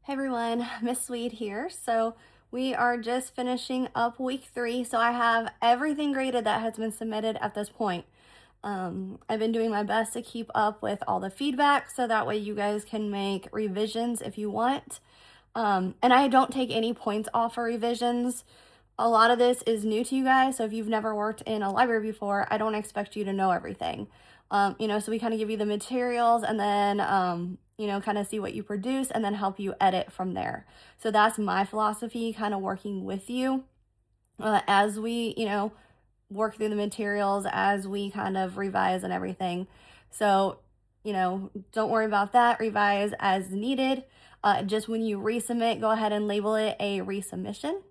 Hey everyone, Miss Sweet here. So we are just finishing up week 3. So I have everything graded that has been submitted at this point. I've been doing my best to keep up with all the feedback so that way you guys can make revisions if you want. And I don't take any points off for revisions. A lot of this is new to you guys, so if you've never worked in a library before, I don't expect you to know everything. So we kind of give you the materials and then, kind of see what you produce and then help you edit from there. So that's my philosophy, kind of working with you as we, work through the materials, as we kind of revise and everything. So, don't worry about that. Revise as needed. Just when you resubmit, go ahead and label it a resubmission.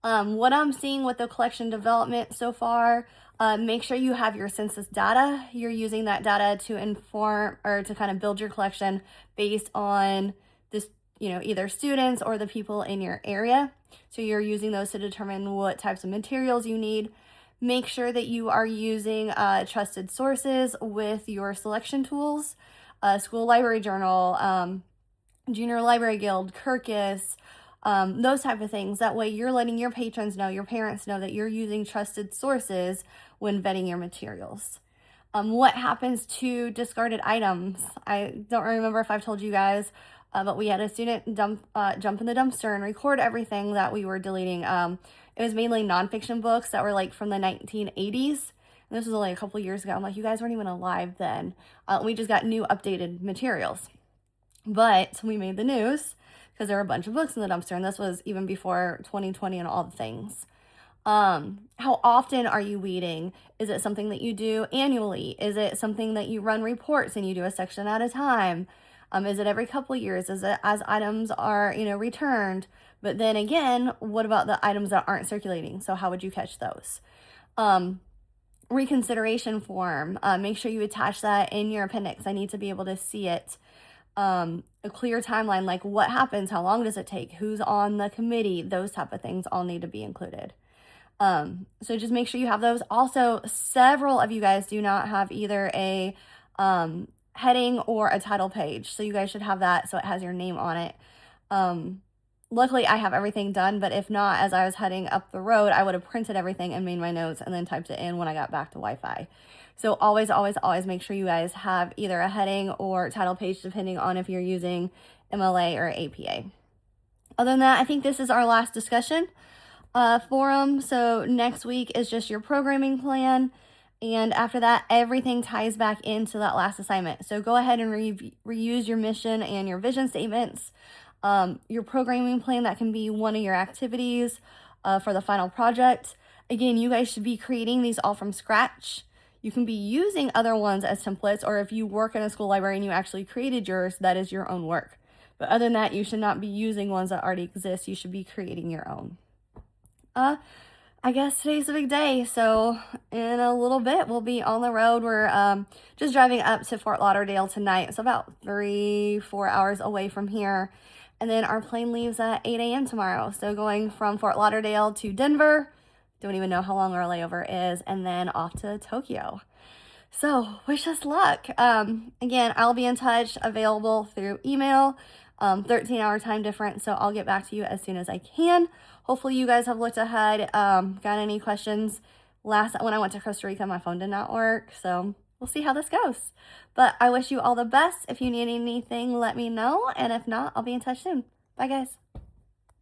What I'm seeing with the collection development so far, make sure you have your census data. You're using that data to inform or to kind of build your collection based on this, either students or the people in your area. So you're using those to determine what types of materials you need. Make sure that you are using trusted sources with your selection tools, School Library Journal, Junior Library Guild, Kirkus, those type of things. That way you're letting your patrons know, your parents know that you're using trusted sources when vetting your materials. What happens to discarded items? I don't remember if I've told you guys, but we had a student jump in the dumpster and record everything that we were deleting. It was mainly nonfiction books that were like from the 1980s. And this was only a couple years ago. I'm like, you guys weren't even alive then. We just got new updated materials. But we made the news because there were a bunch of books in the dumpster, and this was even before 2020 and all the things. How often are you weeding? Is it something that you do annually? Is it something that you run reports and you do a section at a time? Is it every couple years? Is it as items are, returned? But then again, what about the items that aren't circulating? So how would you catch those? Reconsideration form. Make sure you attach that in your appendix. I need to be able to see it. A clear timeline, like what happens, how long does it take, who's on the committee, those type of things all need to be included. So just make sure you have those. Also, several of you guys do not have either a heading or a title page, so you guys should have that so it has your name on it. Luckily I have everything done, but if not, as I was heading up the road, I would have printed everything and made my notes and then typed it in when I got back to Wi-Fi. So always, always, always make sure you guys have either a heading or title page, depending on if you're using MLA or APA. Other than that, I think this is our last discussion forum. So next week is just your programming plan. And after that, everything ties back into that last assignment. So go ahead and reuse your mission and your vision statements. Your programming plan, that can be one of your activities for the final project. Again, you guys should be creating these all from scratch. You can be using other ones as templates, or if you work in a school library and you actually created yours, that is your own work. But other than that, you should not be using ones that already exist. You should be creating your own. I guess today's a big day, so in a little bit we'll be on the road. We're just driving up to Fort Lauderdale tonight. It's about 3-4 hours away from here, and then our plane leaves at 8 a.m. tomorrow. So going from Fort Lauderdale to Denver, don't even know how long our layover is, and then off to Tokyo. So wish us luck. Again, I'll be in touch, available through email. 13-hour time difference, so I'll get back to you as soon as I can. Hopefully you guys have looked ahead, got any questions. When I went to Costa Rica, my phone did not work, so we'll see how this goes. But I wish you all the best. If you need anything, let me know, and if not, I'll be in touch soon. Bye, guys.